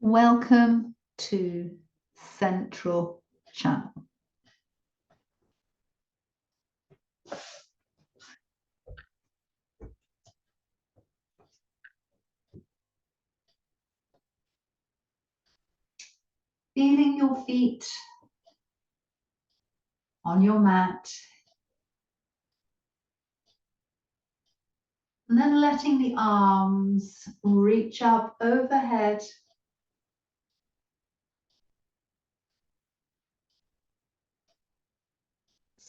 Welcome to Central Channel. Feeling your feet on your mat. And then letting the arms reach up overhead.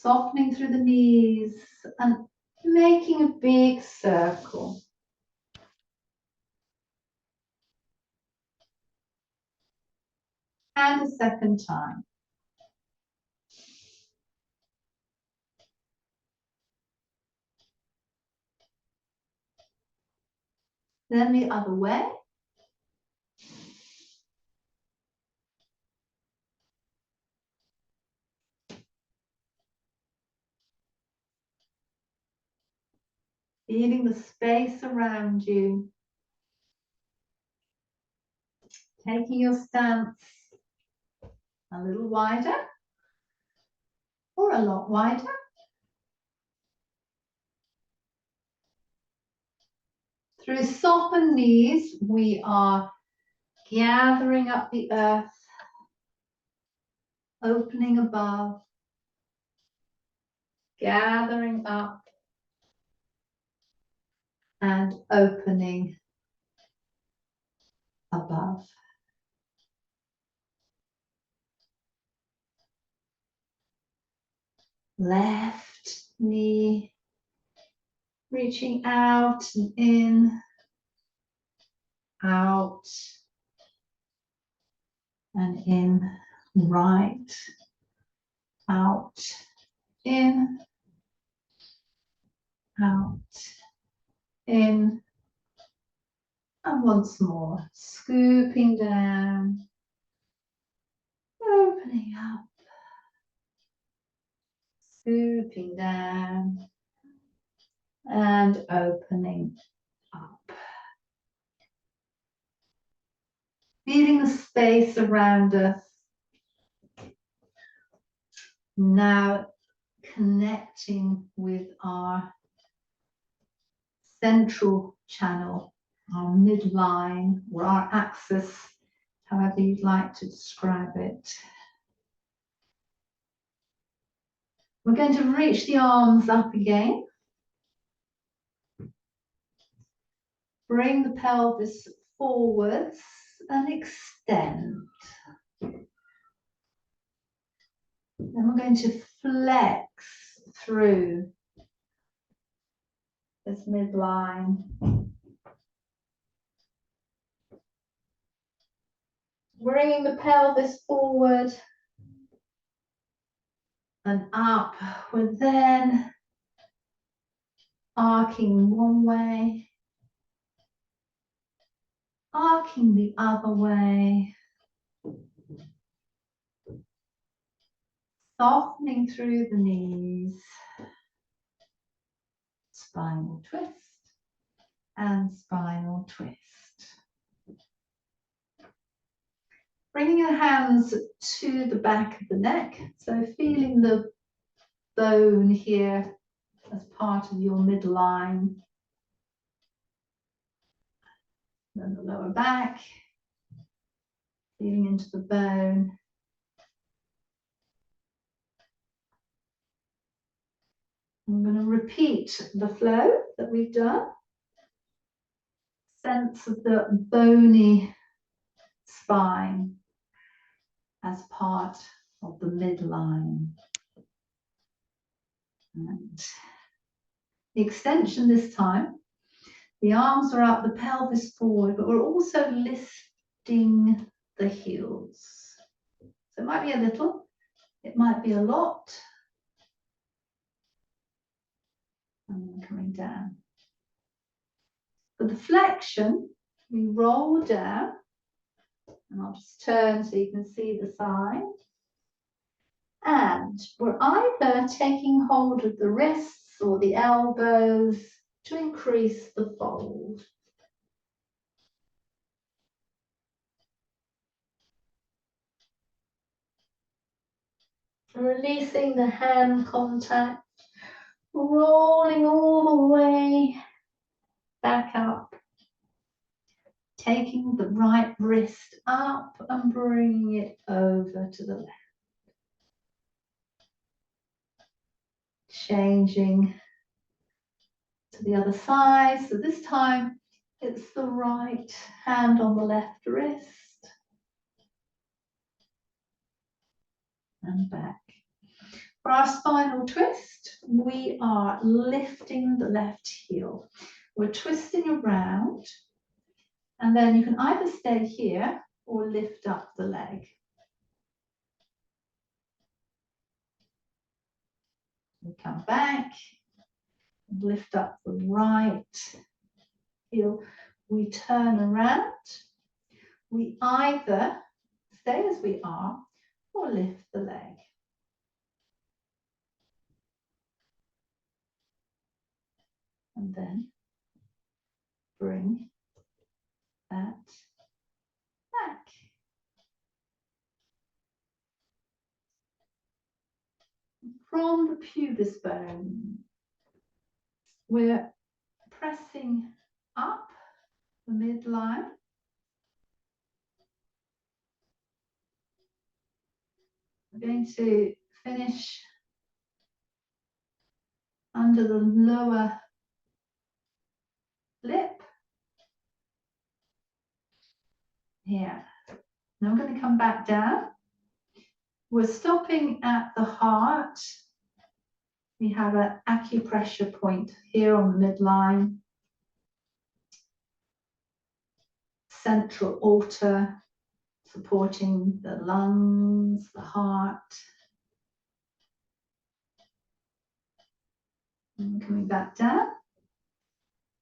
Softening through the knees and making a big circle. And a second time. Then the other way. Feeling the space around you. Taking your stance a little wider or a lot wider. Through softened knees, we are gathering up the earth, opening above, gathering up and opening above. Left knee reaching out and in, out and in, right, out, in, out, in, and once more, scooping down, opening up, scooping down, and opening up. Feeling the space around us. Now connecting with our central channel, our midline, or our axis, however you'd like to describe it. We're going to reach the arms up again. Bring the pelvis forwards and extend. Then we're going to flex through this midline. Bringing the pelvis forward and up. We're then arcing one way, arcing the other way, softening through the knees, spinal twist and spinal twist. Bringing your hands to the back of the neck, so feeling the bone here as part of your midline. Then the lower back, feeling into the bone. I'm going to repeat the flow that we've done. Sense of the bony spine as part of the midline. And the extension this time, the arms are up, the pelvis forward, but we're also lifting the heels. So it might be a little, it might be a lot. And then coming down. For the flexion, we roll down, and I'll just turn so you can see the side. And we're either taking hold of the wrists or the elbows to increase the fold. Releasing the hand contact, rolling all the way back up. Taking the right wrist up and bringing it over to the left. Changing to the other side. So this time it's the right hand on the left wrist. And back. For our spinal twist, we are lifting the left heel. We're twisting around, and then you can either stay here or lift up the leg. We come back, lift up the right heel. We turn around. We either stay as we are or lift the leg. And then bring that back. From the pubis bone, we're pressing up the midline. We're going to finish under the lower lip. Here. Now we're going to come back down. We're stopping at the heart. We have an acupressure point here on the midline. Central aorta, supporting the lungs, the heart. And coming back down.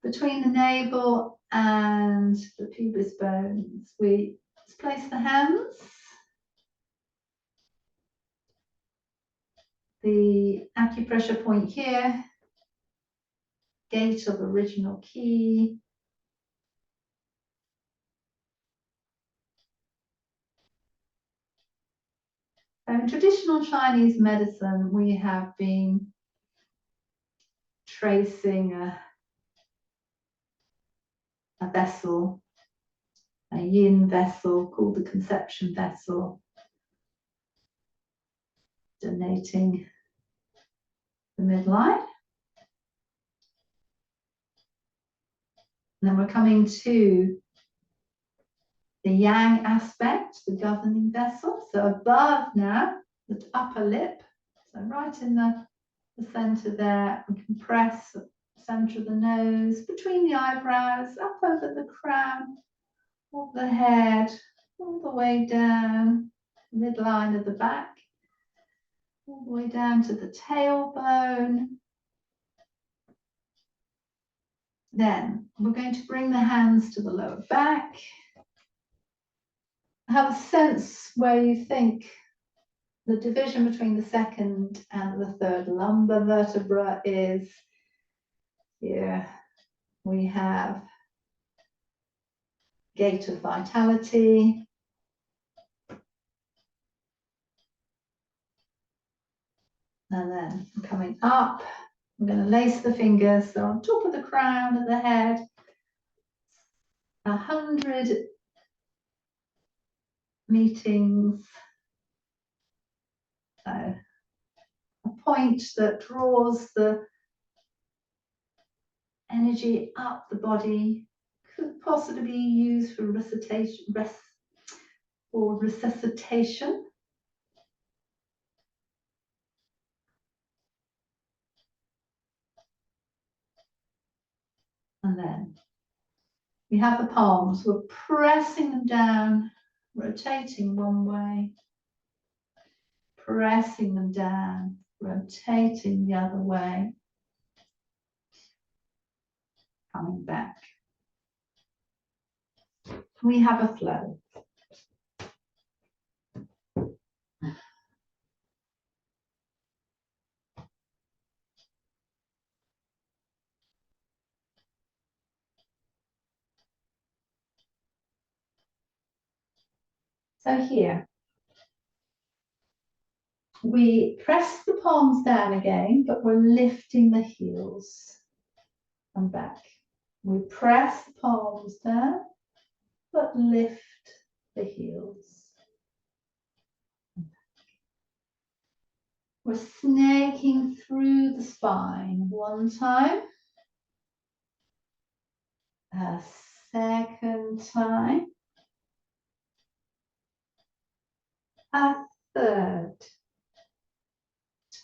Between the navel and the pubis bones, we place the hands. The acupressure point here, gate of original key. So in traditional Chinese medicine, we have been tracing a vessel, a yin vessel called the conception vessel, donating the midline. And then we're coming to the yang aspect, the governing vessel. So above now, the upper lip, so right in the center there, we can press the center of the nose, between the eyebrows, up over the crown of the head, all the way down, midline of the back, all the way down to the tailbone. Then we're going to bring the hands to the lower back. Have a sense where you think the division between the second and the third lumbar vertebra is. Here we have gate of vitality. And then coming up, we're going to lace the fingers. So on top of the crown of the head, 100 meetings. So a point that draws the energy up the body, could possibly be used for resuscitation. And then we have the palms. We're pressing them down, rotating one way, pressing them down, rotating the other way, coming back. We have a flow. So here, We press the palms down again, but we're lifting the heels and back. We press the palms down, but lift the heels. We're snaking through the spine. One time. A second time. A third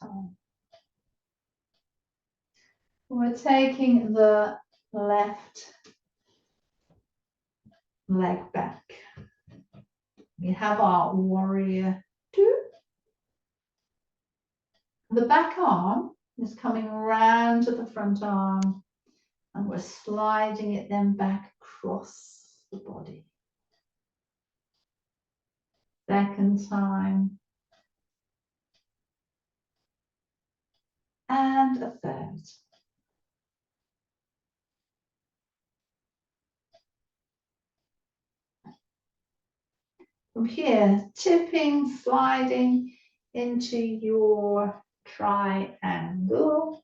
time. We're taking the left leg back. We have our warrior two. The back arm is coming round to the front arm and we're sliding it then back across the body. Second time. And a third. From here, tipping, sliding into your triangle.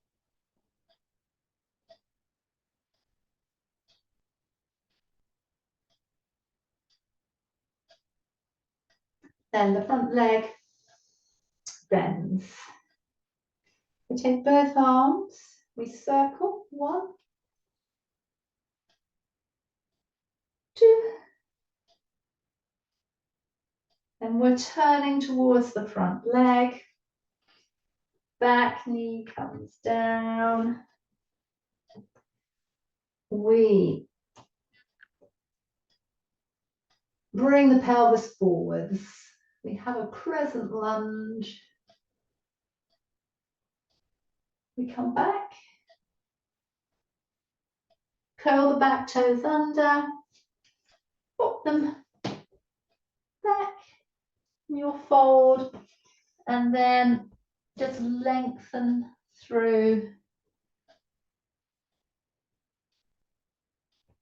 Then the front leg bends. We take both arms, we circle, 1, 2. Then we're turning towards the front leg. Back knee comes down. We bring the pelvis forwards. We have a crescent lunge. We come back. Curl the back toes under. Pop them back. You'll fold. And then just lengthen through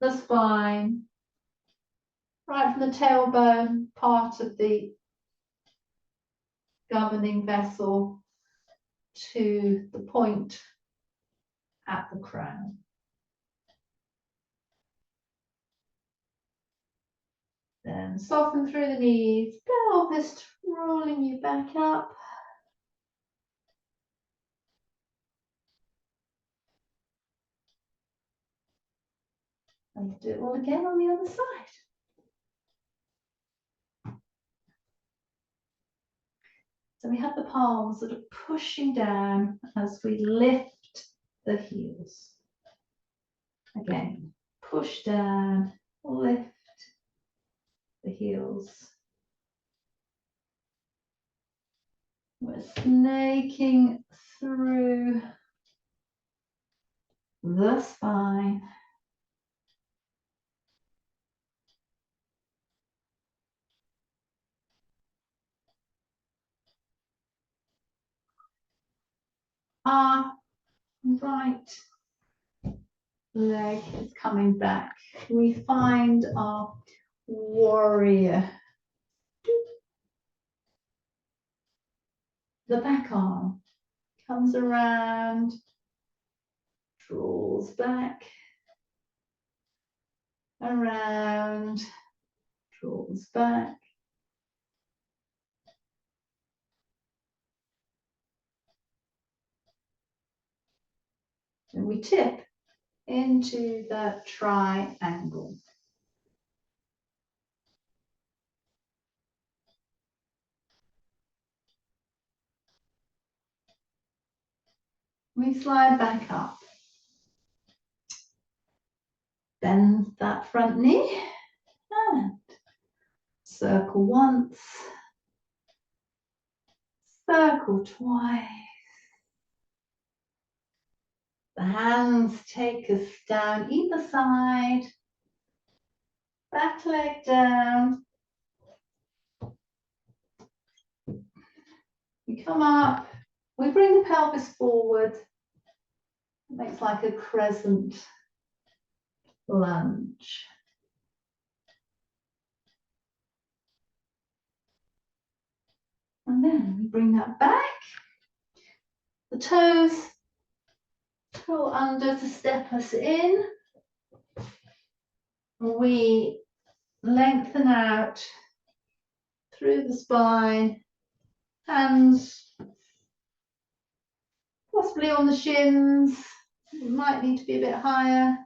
the spine. Right from the tailbone, part of the governing vessel, to the point at the crown. Then soften through the knees, pelvis rolling you back up. And do it all again on the other side. So we have the palms that are pushing down as we lift the heels. Again, push down, lift the heels. We're snaking through the spine. Our right leg is coming back. We find our warrior. The back arm comes around, draws back, around, draws back. And we tip into that triangle. We slide back up. Bend that front knee and circle once, circle twice. The hands take us down either side, back leg down. We come up, we bring the pelvis forward. It makes like a crescent lunge. And then we bring that back. The toes curl under to step us in. We lengthen out through the spine, hands possibly on the shins. You might need to be a bit higher.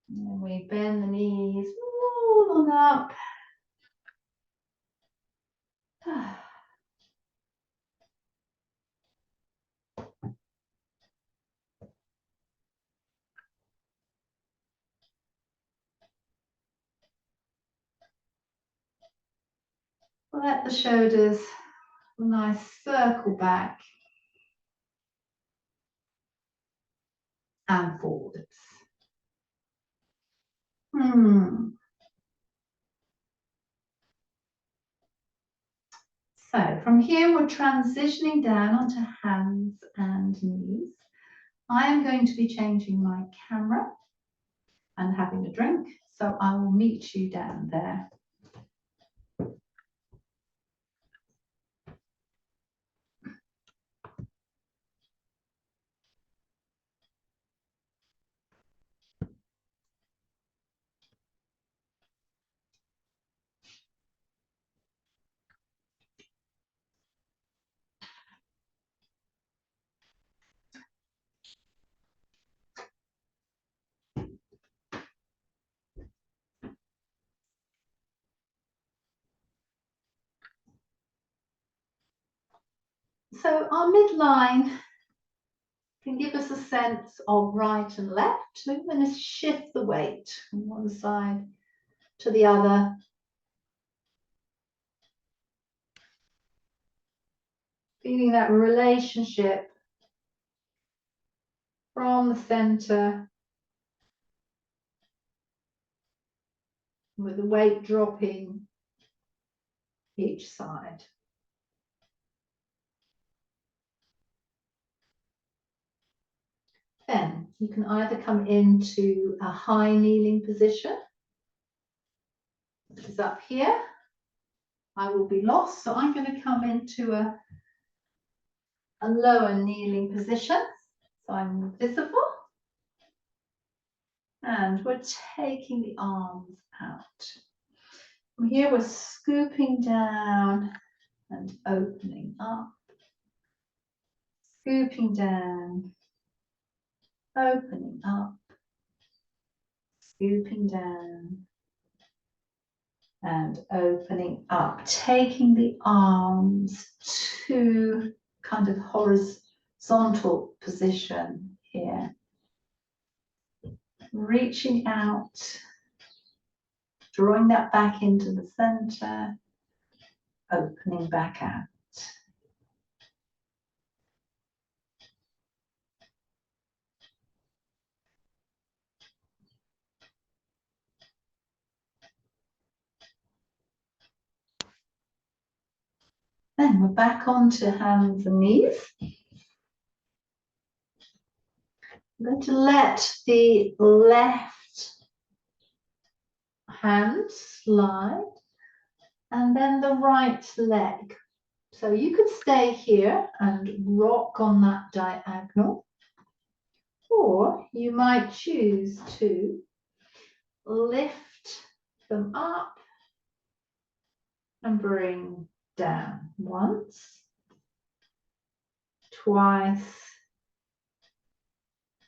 And we bend the knees, roll on up. Let the shoulders a nice circle back and forwards. So from here, we're transitioning down onto hands and knees. I am going to be changing my camera and having a drink, so I will meet you down there. So our midline can give us a sense of right and left. We're going to shift the weight from one side to the other. Feeling that relationship from the center with the weight dropping each side. Then you can either come into a high kneeling position, which is up here. I will be lost, so I'm going to come into a lower kneeling position, so I'm visible. And we're taking the arms out. From here, we're scooping down and opening up. Scooping down, opening up, scooping down and opening up. Taking the arms to kind of horizontal position here. Reaching out, drawing that back into the center, opening back out. Then we're back onto hands and knees. I'm going to let the left hand slide and then the right leg. So you could stay here and rock on that diagonal, or you might choose to lift them up and bring down once, twice,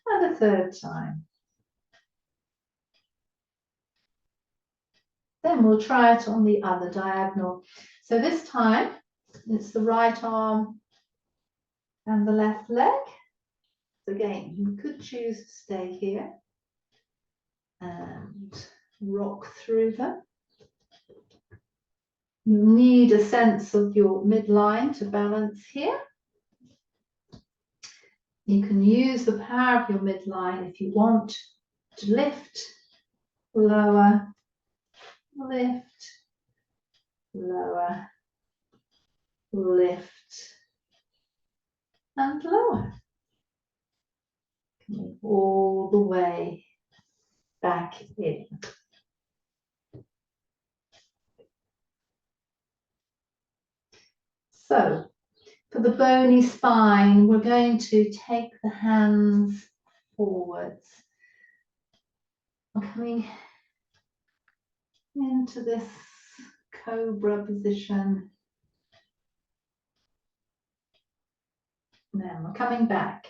and a third time. Then we'll try it on the other diagonal. So this time it's the right arm and the left leg. So again, you could choose to stay here and rock through them. You'll need a sense of your midline to balance here. You can use the power of your midline if you want to lift, lower, lift, lower, lift, and lower. Coming all the way back in. So for the bony spine, we're going to take the hands forwards. Coming into this cobra position. Then we're coming back.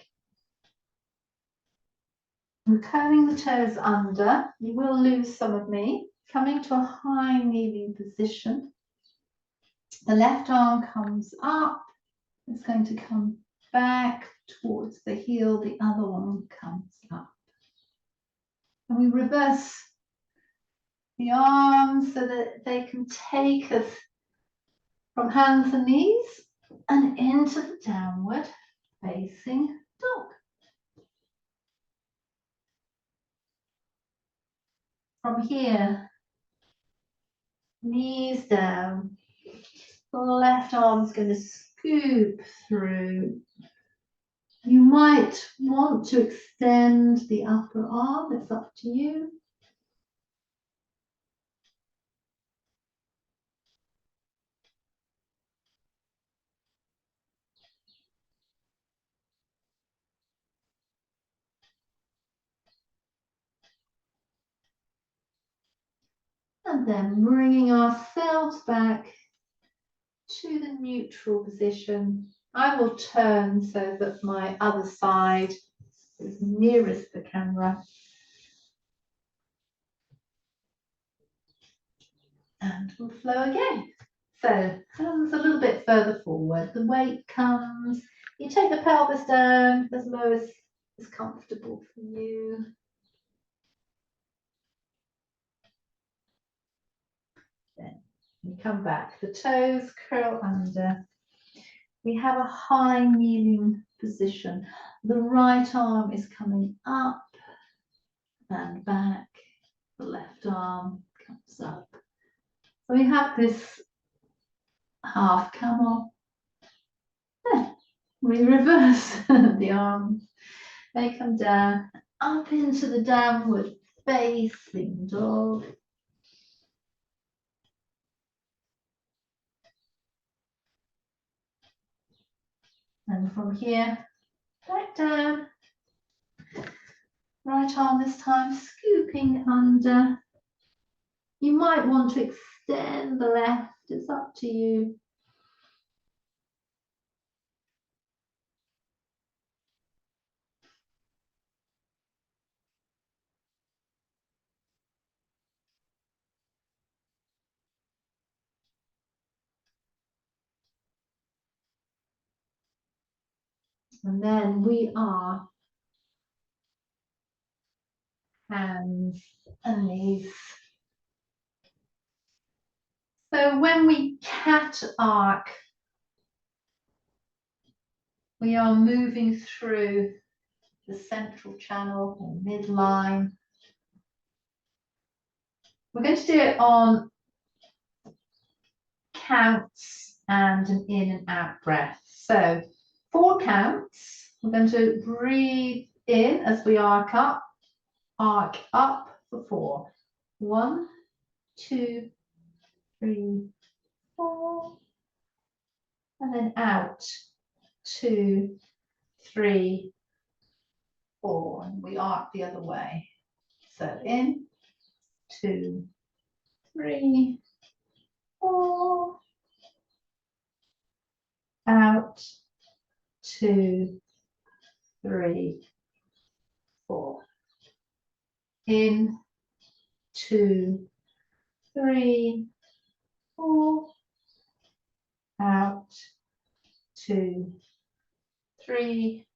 We're curling the toes under. You will lose some of me. Coming to a high kneeling position. The left arm comes up. It's going to come back towards the heel. The other one comes up. And we reverse the arms so that they can take us from hands and knees and into the downward facing dog. From here, knees down. The left arm is going to scoop through. You might want to extend the upper arm. It's up to you. And then bringing ourselves back to the neutral position. I will turn so that my other side is nearest the camera. And we'll flow again. So hands a little bit further forward. The weight comes. You take the pelvis down as low as is comfortable for you. Then you come back. The toes curl under. We have a high kneeling position. The right arm is coming up and back. The left arm comes up. So we have this half camel. Then we reverse the arms. They come down, up into the downward facing dog. And from here, back down. Right arm this time, scooping under. You might want to extend the left, it's up to you. And then we are hands and knees. So when we cat arc, we are moving through the central channel or midline. We're going to do it on counts and an in and out breath. So 4 counts. We're going to breathe in as we arc up for 4. 1, 2, 3, 4. And then out. 2, 3, 4. And we arc the other way. So in, 2, 3, 4. Out. 2, 3, 4. In, 2, 3, 4. Out. 2, 3,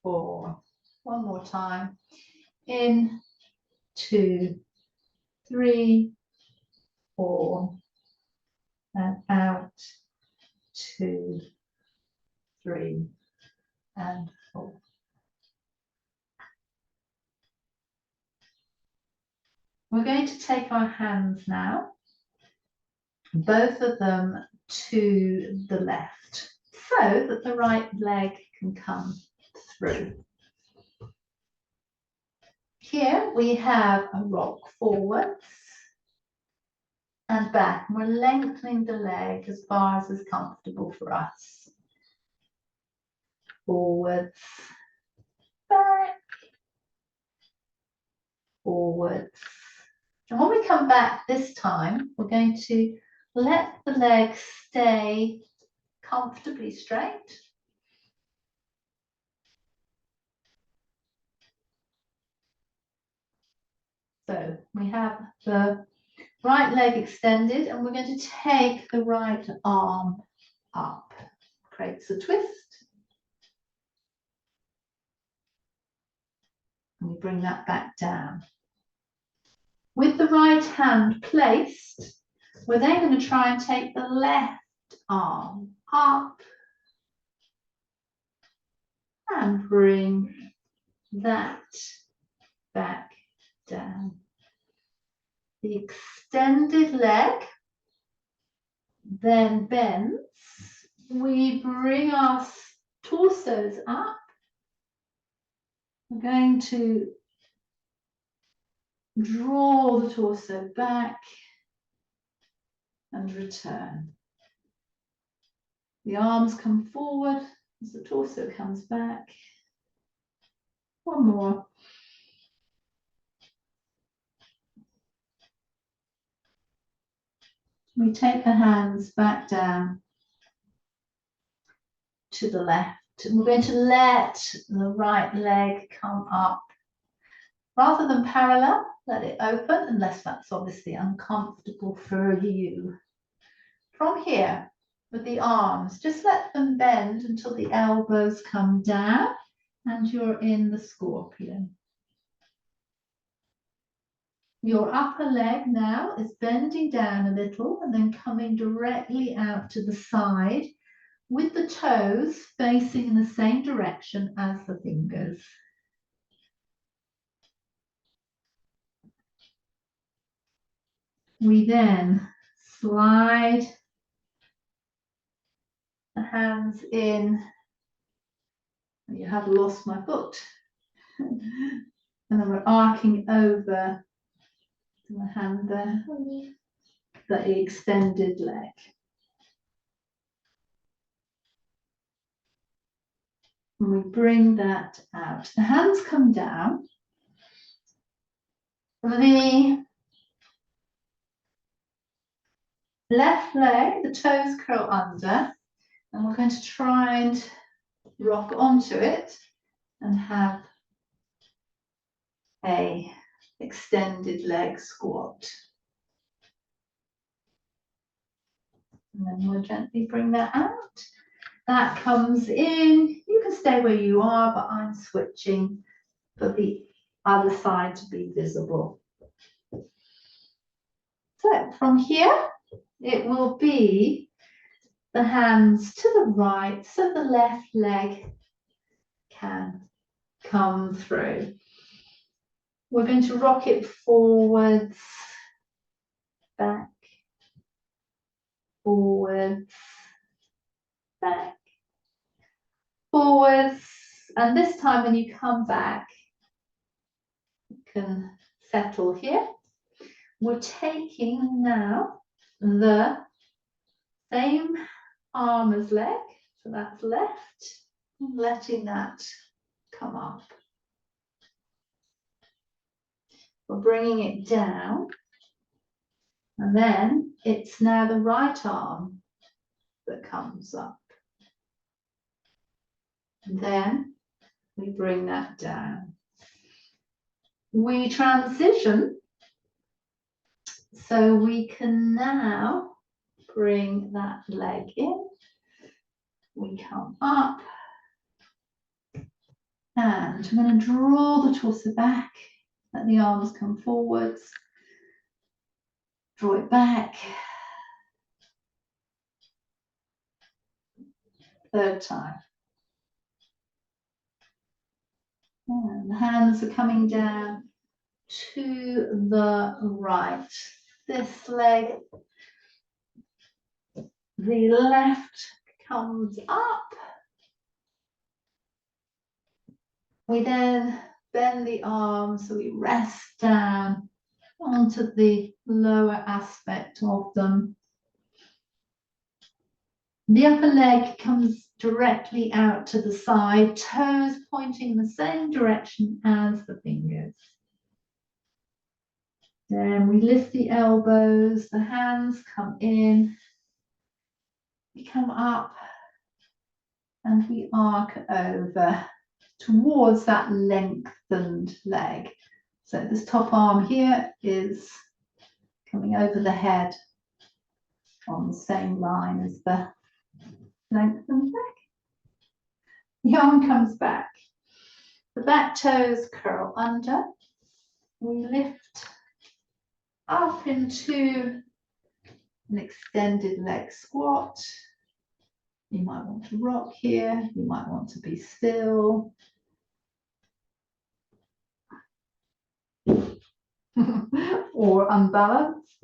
4. One more time. In, 2, 3, 4. And out. 2, 3, and 4. We're going to take our hands now, both of them to the left, so that the right leg can come through. Here we have a rock forwards and back. We're lengthening the leg as far as is comfortable for us. Forwards, back, forwards. And when we come back this time, we're going to let the leg stay comfortably straight. So we have the right leg extended and we're going to take the right arm up. Creates a twist. And we bring that back down. With the right hand placed, we're then going to try and take the left arm up and bring that back down. The extended leg then bends. We bring our torsos up. We're going to draw the torso back and return. The arms come forward as the torso comes back. One more. We take the hands back down to the left. We're going to let the right leg come up. Rather than parallel, let it open, unless that's obviously uncomfortable for you. From here, with the arms, just let them bend until the elbows come down and you're in the scorpion. Your upper leg now is bending down a little and then coming directly out to the side with the toes facing in the same direction as the fingers. We then slide the hands in. You have lost my foot. And then we're arcing over the hand there, the extended leg. And we bring that out. The hands come down. The left leg, the toes curl under, and we're going to try and rock onto it and have a extended leg squat. And then we'll gently bring that out. That comes in. You can stay where you are, but I'm switching for the other side to be visible. So from here, it will be the hands to the right, so the left leg can come through. We're going to rock it forwards, back, forwards, back, forwards. And this time when you come back, you can settle here. We're taking now the same arm as leg, so that's left, and letting that come up. We're bringing it down, and then it's now the right arm that comes up. And then we bring that down. We transition, so we can now bring that leg in. We come up, and I'm going to draw the torso back. Let the arms come forwards. Draw it back. Third time. And the hands are coming down to the right. This leg, the left comes up. We then bend the arms so we rest down onto the lower aspect of them. The upper leg comes directly out to the side, toes pointing in the same direction as the fingers. Then we lift the elbows, the hands come in, we come up, and we arc over towards that lengthened leg. So this top arm here is coming over the head on the same line as the lengthened leg. The arm comes back. The back toes curl under. We lift up into an extended leg squat. You might want to rock here. You might want to be still. Or unbalanced.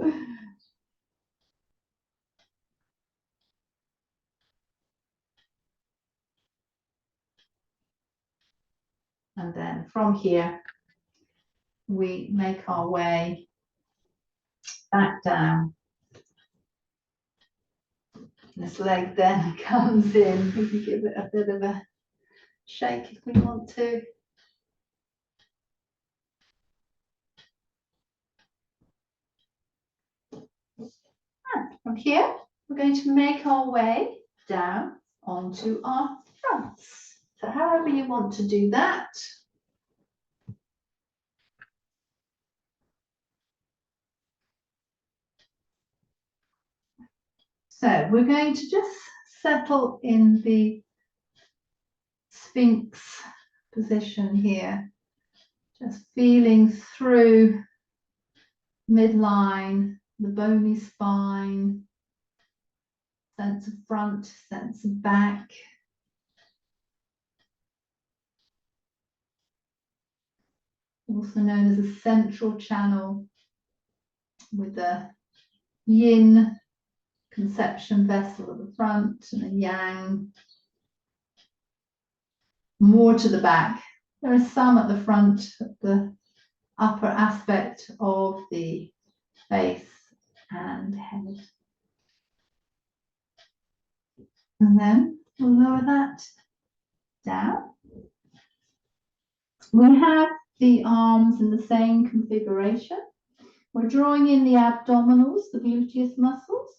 And then from here, we make our way back down. This leg then comes in. We can give it a bit of a shake if we want to. And from here, we're going to make our way down onto our fronts. So however you want to do that. So we're going to just settle in the Sphinx position here, just feeling through midline, the bony spine, sense of front, sense of back. Also known as a central channel with the yin conception vessel at the front and a yang more to the back. There is some at the front, at the upper aspect of the face and head. And then we'll lower that down. We have the arms in the same configuration. We're drawing in the abdominals, the gluteus muscles.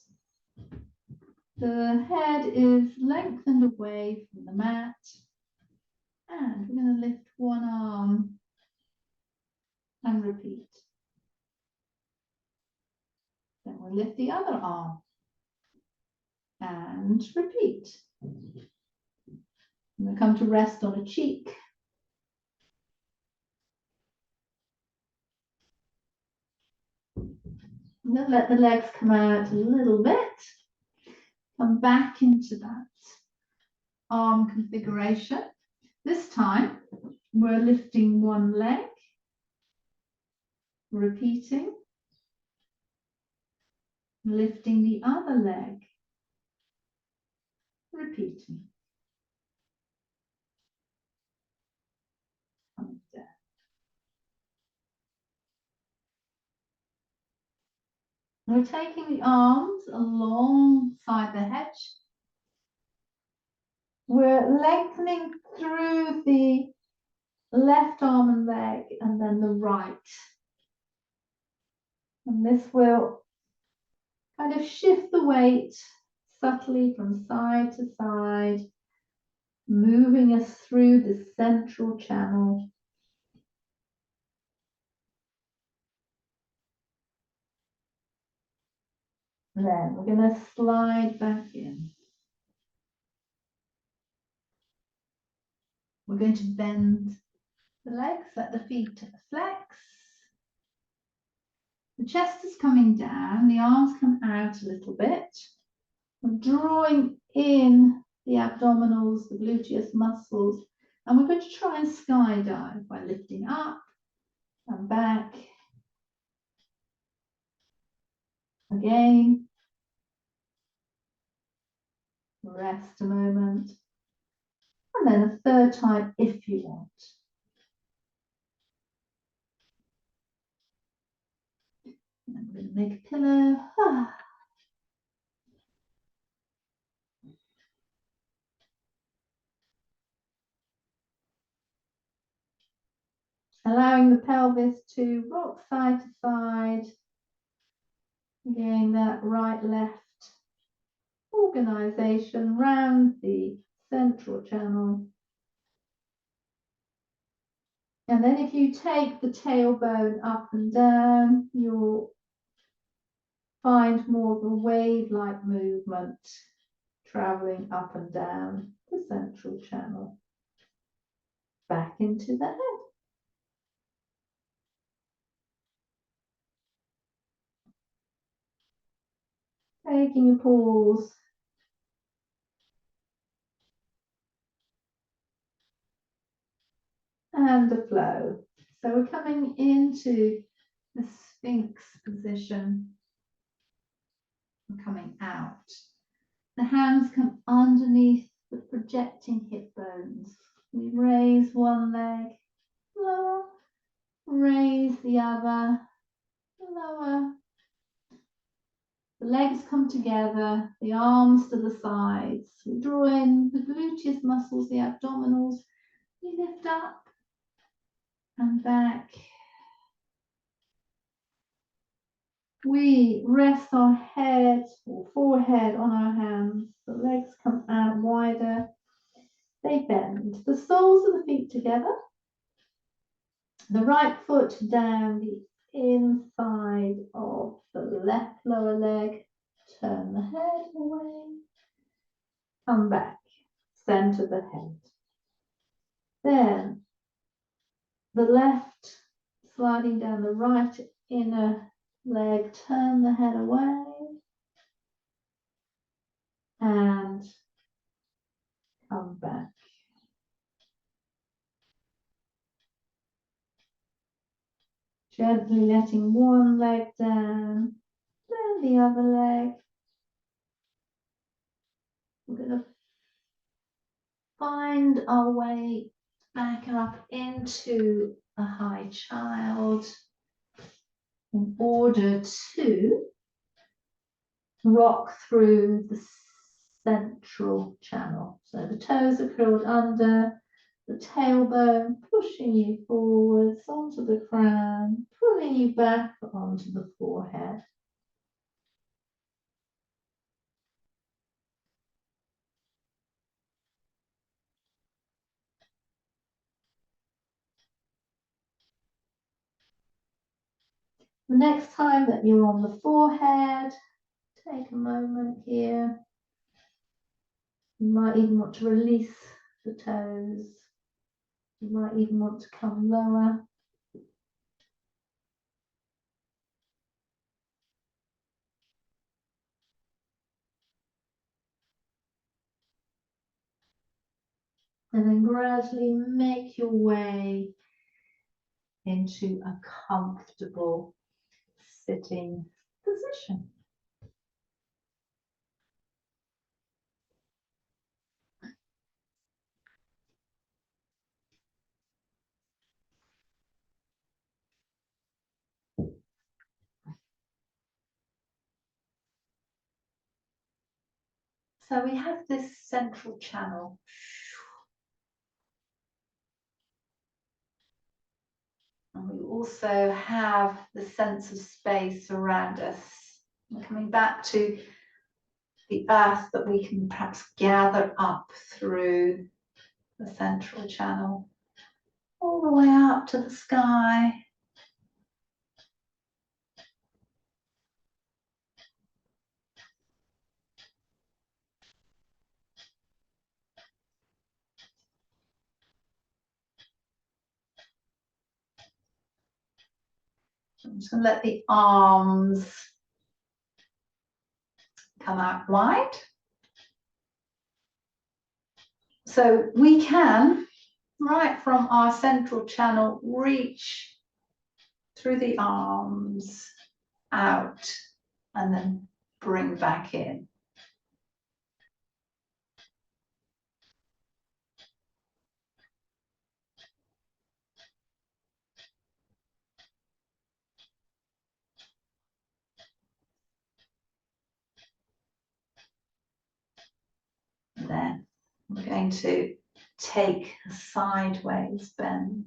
The head is lengthened away from the mat. And we're going to lift one arm and repeat. Then we'll lift the other arm and repeat. We'll come to rest on a cheek. And then let the legs come out a little bit. Come back into that arm configuration. This time, we're lifting one leg, repeating, lifting the other leg, repeating. Coming down. We're taking the arms alongside the head. We're lengthening through the left arm and leg and then the right. And this will kind of shift the weight subtly from side to side, moving us through the central channel. Then we're going to slide back in. We're going to bend the legs, let the feet flex. The chest is coming down, the arms come out a little bit. We're drawing in the abdominals, the gluteus muscles, and we're going to try and skydive by lifting up and back. Again. Rest a moment. And then a third time if you want. we're going to make a pillow. Allowing the pelvis to rock side to side. Again, that right left organisation round the central channel. And then if you take the tailbone up and down, you'll find more of a wave-like movement traveling up and down the central channel. Back into the head. Taking a pause. And a flow. So we're coming into the Sphinx position. We're coming out. The hands come underneath the projecting hip bones. We raise one leg, lower, raise the other, lower. The legs come together, the arms to the sides. We draw in the gluteus muscles, the abdominals. We lift up and back. We rest our head or forehead on our hands. The legs come out wider. They bend. The soles of the feet together. The right foot down the inside of the left lower leg. Turn the head away. Come back. Center the head. Then the left sliding down the right inner leg. Turn the head away. And come back. Gently letting one leg down, then the other leg. We're going to find our way back up into a high child in order to rock through the central channel. So the toes are curled under, the tailbone pushing you forwards onto the crown, pulling you back onto the forehead. The next time that you're on the forehead, take a moment here. You might even want to release the toes. You might even want to come lower. And then gradually make your way into a comfortable sitting position. So we have this central channel. And we also have the sense of space around us. We're coming back to the earth that we can perhaps gather up through the central channel, all the way up to the sky. I'm just going to let the arms come out wide. So we can, right from our central channel, reach through the arms out and then bring back in. We're going to take a sideways bend.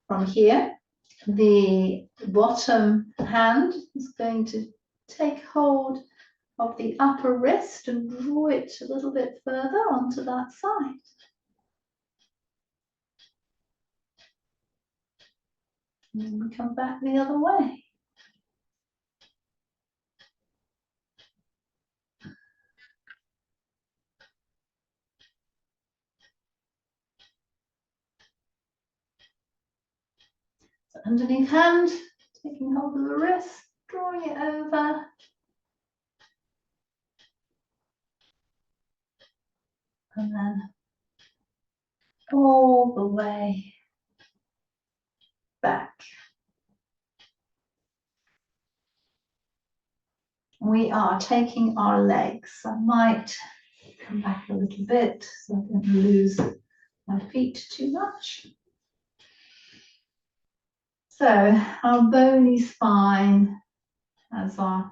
From here, the bottom hand is going to take hold of the upper wrist and draw it a little bit further onto that side. And then we come back the other way. So underneath hand, taking hold of the wrist, drawing it over. And then all the way back. We are taking our legs. I might come back a little bit so I don't lose my feet too much. So our bony spine as our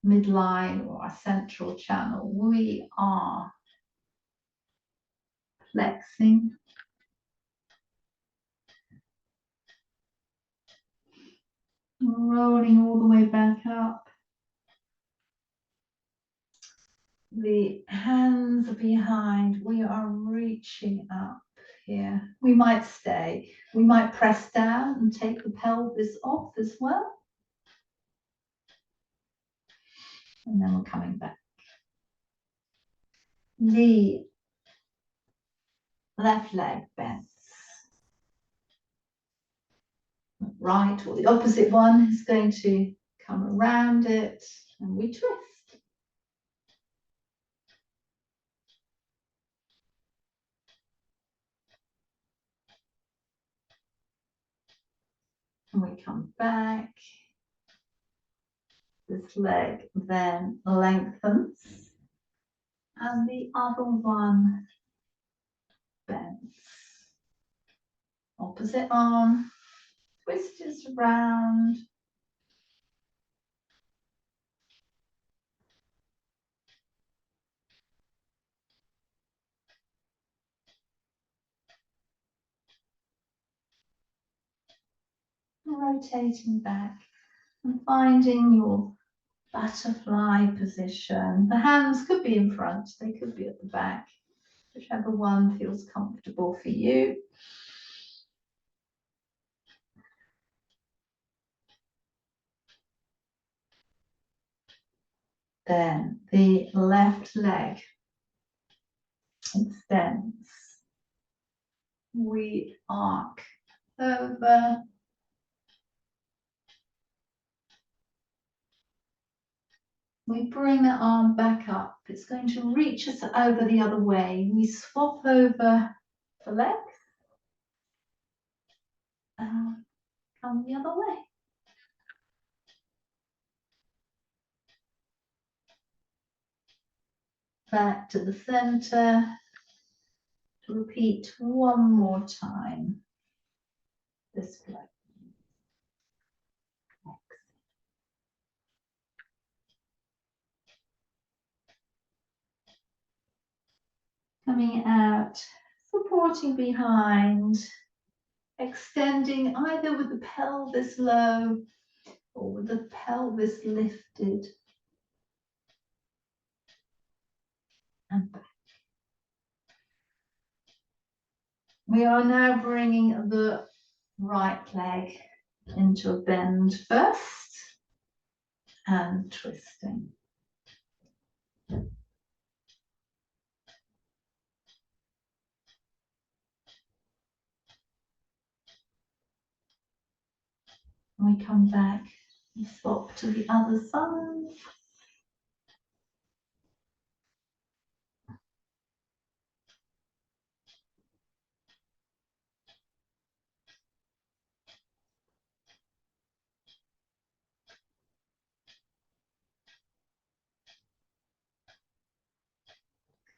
midline or our central channel, we are flexing. Rolling all the way back up. The hands behind, we are reaching up here. We might stay. We might press down and take the pelvis off as well. And then we're coming back. The left leg bends. Right, or the opposite one is going to come around it and we twist. And we come back. This leg then lengthens and the other one bends. Opposite arm, twist is around. Rotating back and finding your butterfly position. The hands could be in front, they could be at the back, whichever one feels comfortable for you. Then the left leg extends. We arc over. We bring the arm back up. It's going to reach us over the other way. We swap over the legs. Come the other way. Back to the center. To repeat one more time. This way. Coming out, supporting behind, extending either with the pelvis low or with the pelvis lifted. And back. We are now bringing the right leg into a bend first and twisting. We come back and swap to the other side.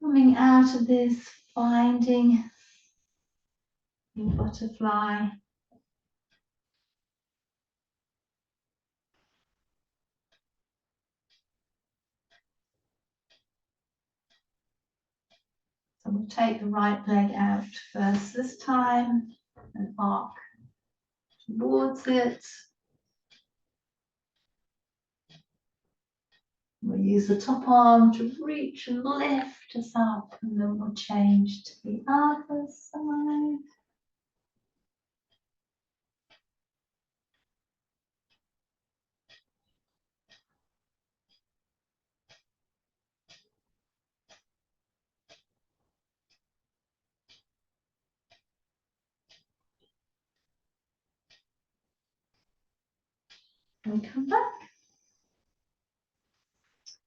Coming out of this, finding your butterfly. So we'll take the right leg out first this time and arc towards it. We'll use the top arm to reach and lift us up, and then we'll change to the other side. And come back.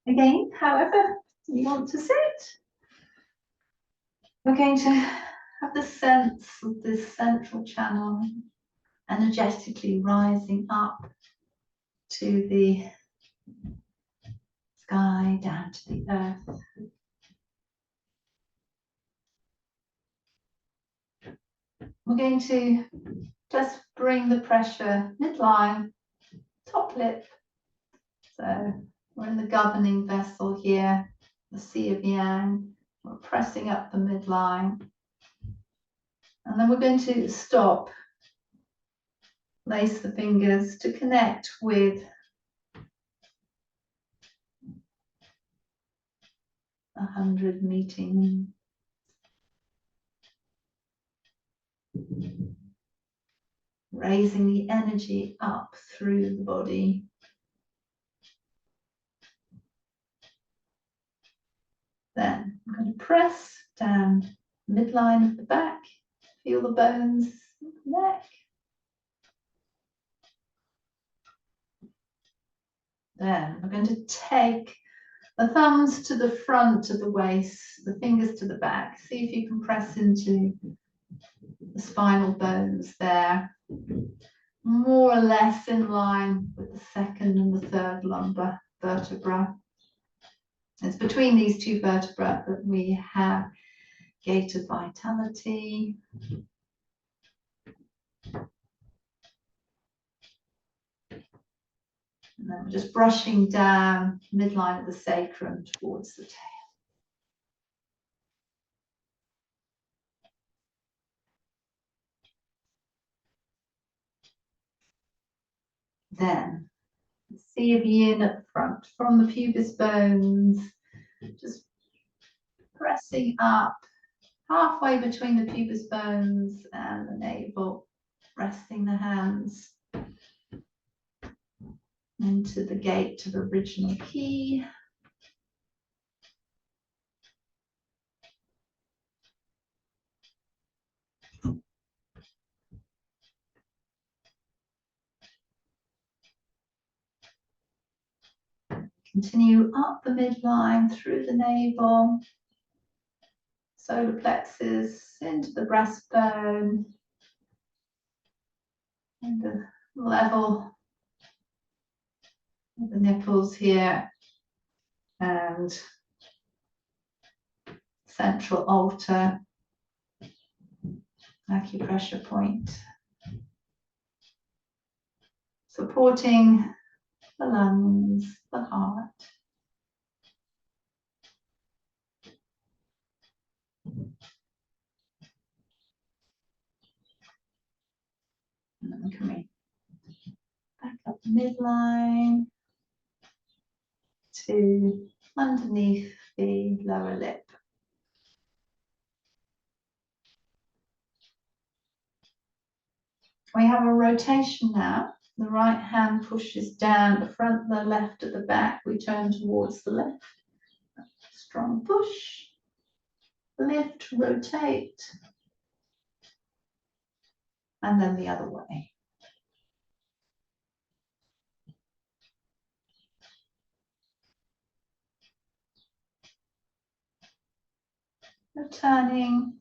Again, however you want to sit. We're going to have the sense of this central channel energetically rising up to the sky, down to the earth. We're going to just bring the pressure midline, top lip. So we're in the governing vessel here, the Sea of Yang. We're pressing up the midline. And then we're going to stop, place the fingers to connect with 100 meeting. Raising the energy up through the body. Then I'm going to press down midline of the back, feel the bones of the neck. Then we're going to take the thumbs to the front of the waist, the fingers to the back. See if you can press into the spinal bones there, more or less in line with the second and the third lumbar vertebra. It's between these two vertebrae that we have gate of vitality. And then we're just brushing down midline of the sacrum towards the tail. Then, Sea of Yin at the front, from the pubis bones, just pressing up halfway between the pubis bones and the navel, resting the hands into the gate of original key. Continue up the midline through the navel, solar plexus into the breastbone, and the level of the nipples here, and central altar, acupressure point, supporting the lungs, the heart. And then we're coming back up the midline to underneath the lower lip. We have a rotation now. The right hand pushes down the front, the left at the back. We turn towards the left. Strong push. Lift, rotate. And then the other way. Returning.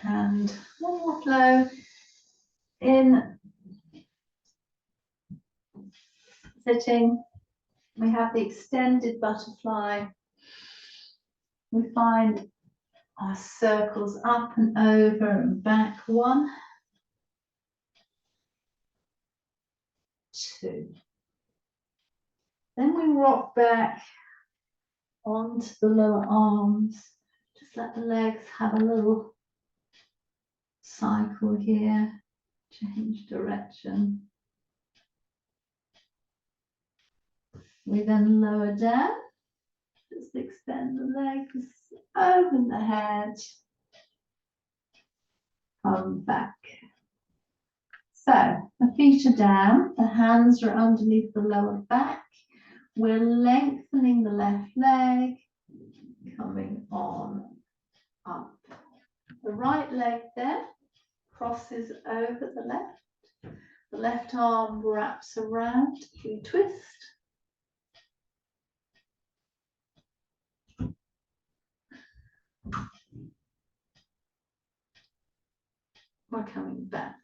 And one more flow. In sitting, we have the extended butterfly. We find our circles up and over and back. 1, 2. Then we rock back onto the lower arms. Just let the legs have a little cycle here. Change direction. We then lower down. Just extend the legs, open the head, come back. So the feet are down, the hands are underneath the lower back. We're lengthening the left leg, coming on up. The right leg then crosses over the left. The left arm wraps around, we twist. We're coming back.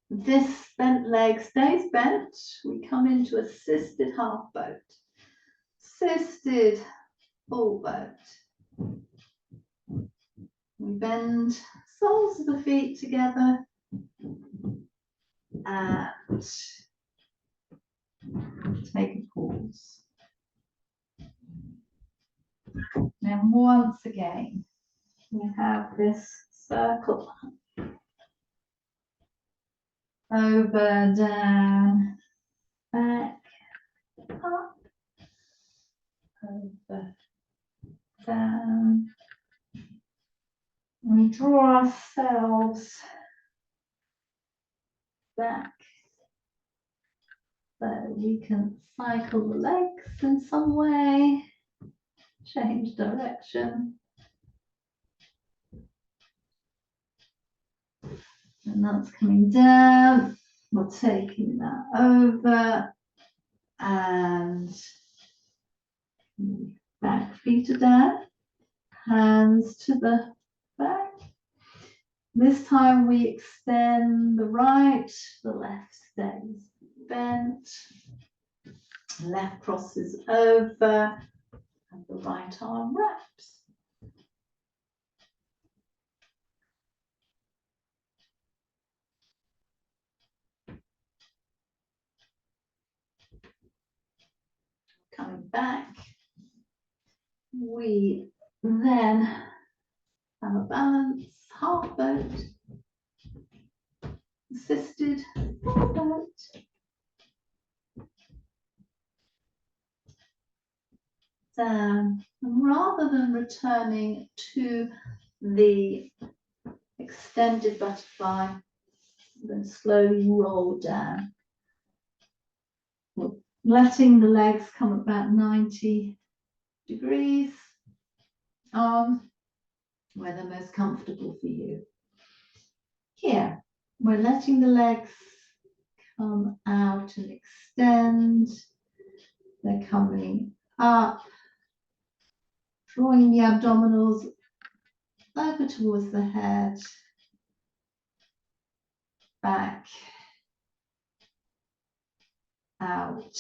This bent leg stays bent. We come into assisted half boat. Assisted full boat. We bend soles of the feet together and take a pause. Then once again, we have this circle. Over, down, back, up, over, down. We draw ourselves back so we can cycle the legs in some way, change direction. And that's coming down. We're taking that over and back feet are down, hands to the back. This time we extend the right, the left stays bent, left crosses over, and the right arm wraps. Coming back, we then have a balance, half boat, assisted full boat. Down, and rather than returning to the extended butterfly, I'm going to slowly roll down. Letting the legs come about 90 degrees, arms where they're most comfortable for you. Here, we're letting the legs come out and extend. They're coming up, drawing the abdominals over towards the head, back, out,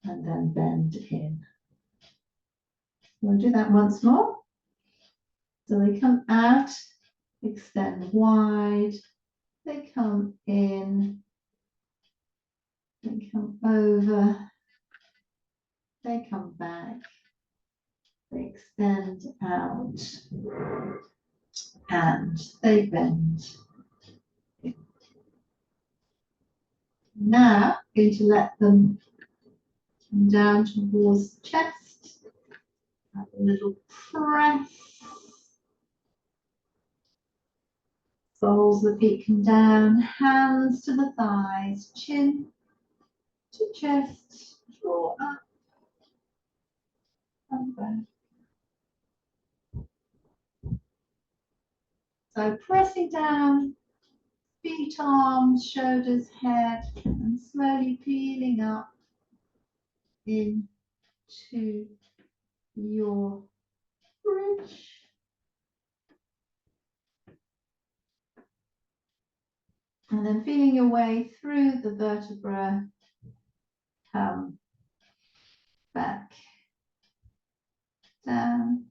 and then bend in. We'll do that once more. So they come out, extend wide, they come in, they come over, they come back, they extend out, and they bend. Now, I'm going to let them come down towards the chest, have a little press. Soles of the feet come down, hands to the thighs, chin to chest, draw up and back. So pressing down, feet, arms, shoulders, head, and slowly peeling up into your bridge. And then feeling your way through the vertebra, come back, down.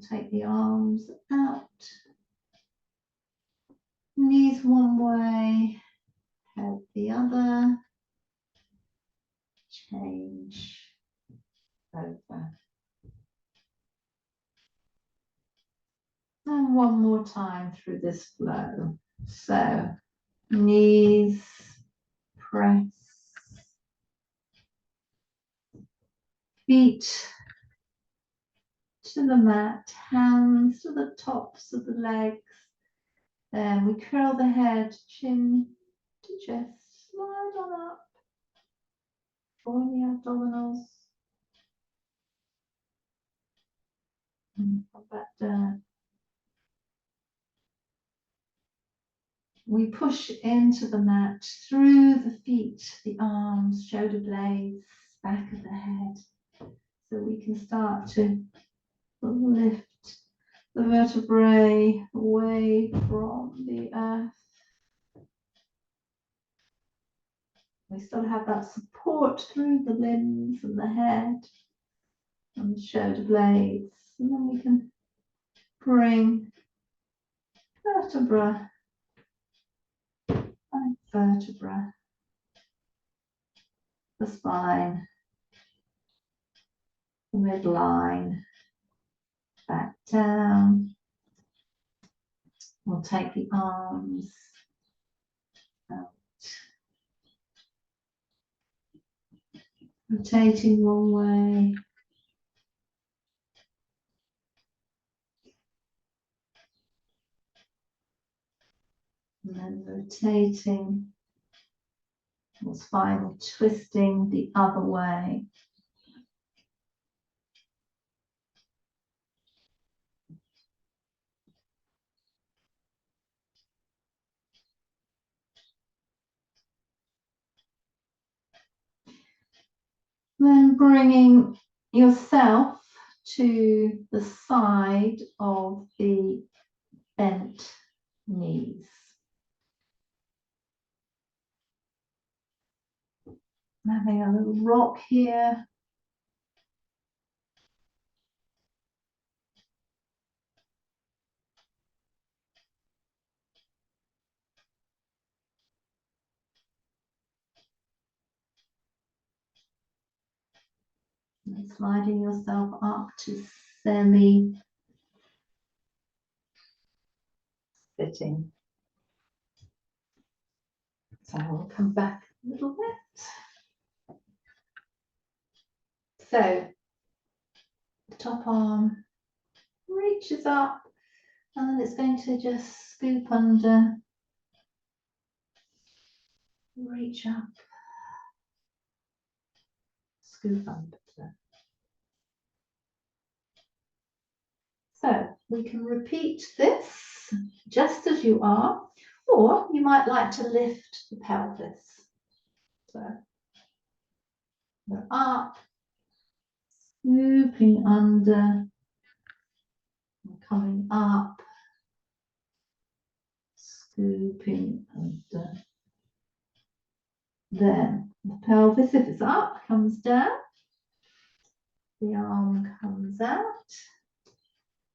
Take the arms out, knees one way, head the other. change over. And one more time through this flow. So knees press, feet to the mat, hands to the tops of the legs. Then we curl the head, chin to chest, slide on up, drawing the abdominals. And come back down. We push into the mat through the feet, the arms, shoulder blades, back of the head. So we can start to lift the vertebrae away from the earth. We still have that support through the limbs and the head and the shoulder blades. And then we can bring vertebra by vertebra, the spine, the midline, back down. We'll take the arms out, rotating one way. And then rotating, or spinal twisting the other way. Then bringing yourself to the side of the bent knees. Having a little rock here. And sliding yourself up to semi sitting. So we'll come back a little bit. So the top arm reaches up and then it's going to just scoop under, reach up, scoop under. So we can repeat this just as you are, or you might like to lift the pelvis. So we're up, scooping under, coming up, scooping under. Then the pelvis, if it's up, comes down. The arm comes out.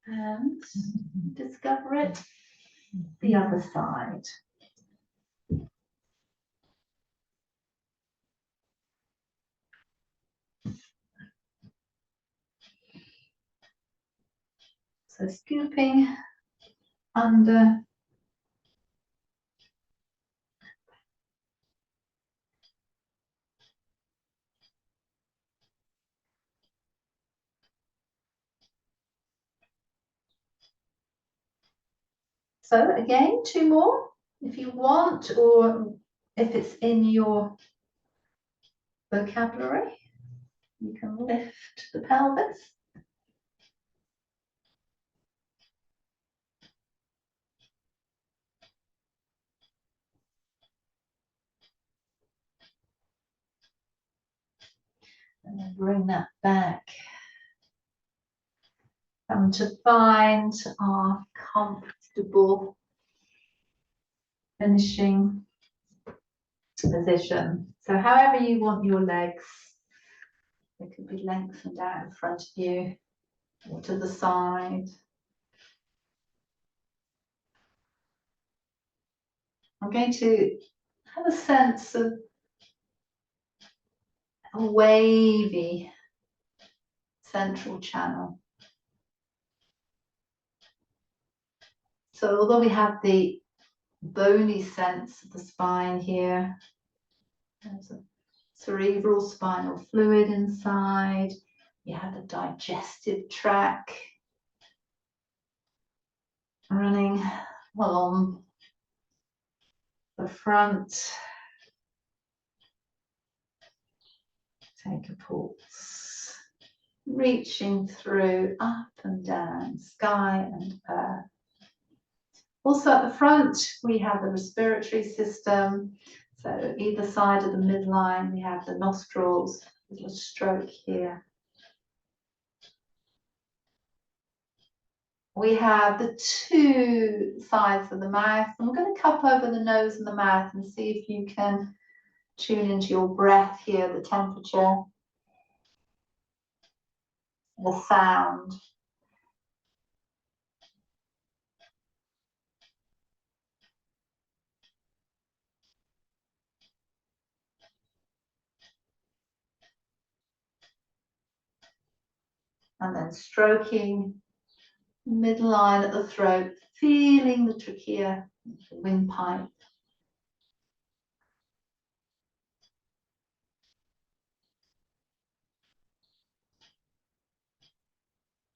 And discover it the other side. So scooping under. So again, 2 more if you want, or if it's in your vocabulary, you can lift the pelvis. And then bring that back. Come to find our comfortable finishing position. So however you want your legs, they could be lengthened out in front of you or to the side. I'm going to have a sense of a wavy central channel. So although we have the bony sense of the spine here, there's a cerebral spinal fluid inside. You have the digestive tract running along the front. Take a pulse, reaching through, up and down, sky and earth. Also at the front, we have the respiratory system. So either side of the midline, we have the nostrils, a little stroke here. We have the two sides of the mouth, and we're going to cup over the nose and the mouth and see if you can tune into your breath here, the temperature, the sound. And then stroking midline at the throat, feeling the trachea, the windpipe.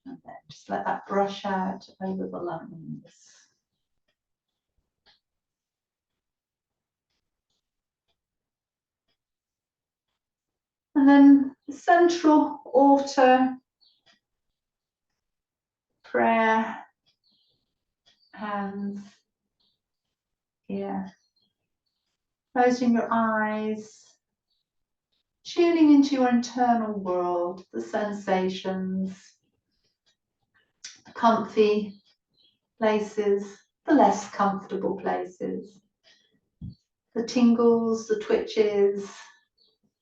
And then just let that brush out over the lungs. And then the central altar prayer, hands here. Closing your eyes, tuning into your internal world, the sensations, the comfy places, the less comfortable places, the tingles, the twitches,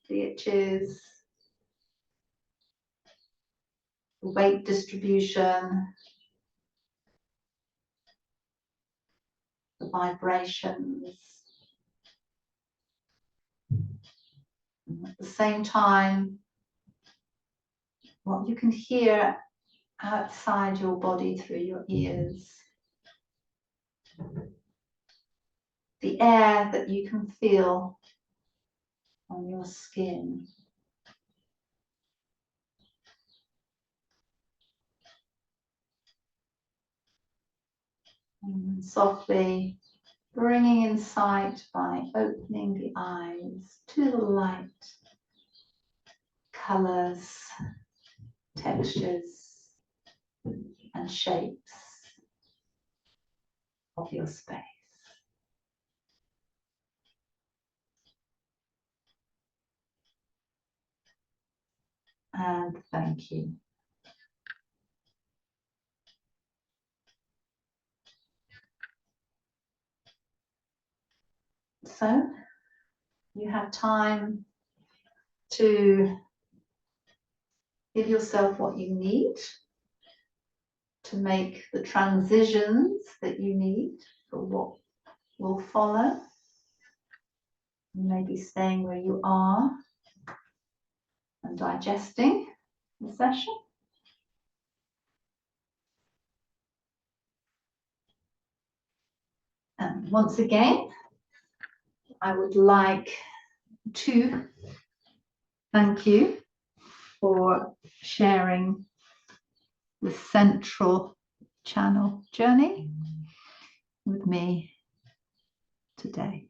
the itches, the weight distribution, the vibrations. And at the same time, what you can hear outside your body through your ears. The air that you can feel on your skin. And softly bringing in sight by opening the eyes to the light, colors, textures, and shapes of your space. And thank you. So you have time to give yourself what you need to make the transitions that you need for what will follow. Maybe staying where you are and digesting the session. And once again, I would like to thank you for sharing the central channel journey with me today.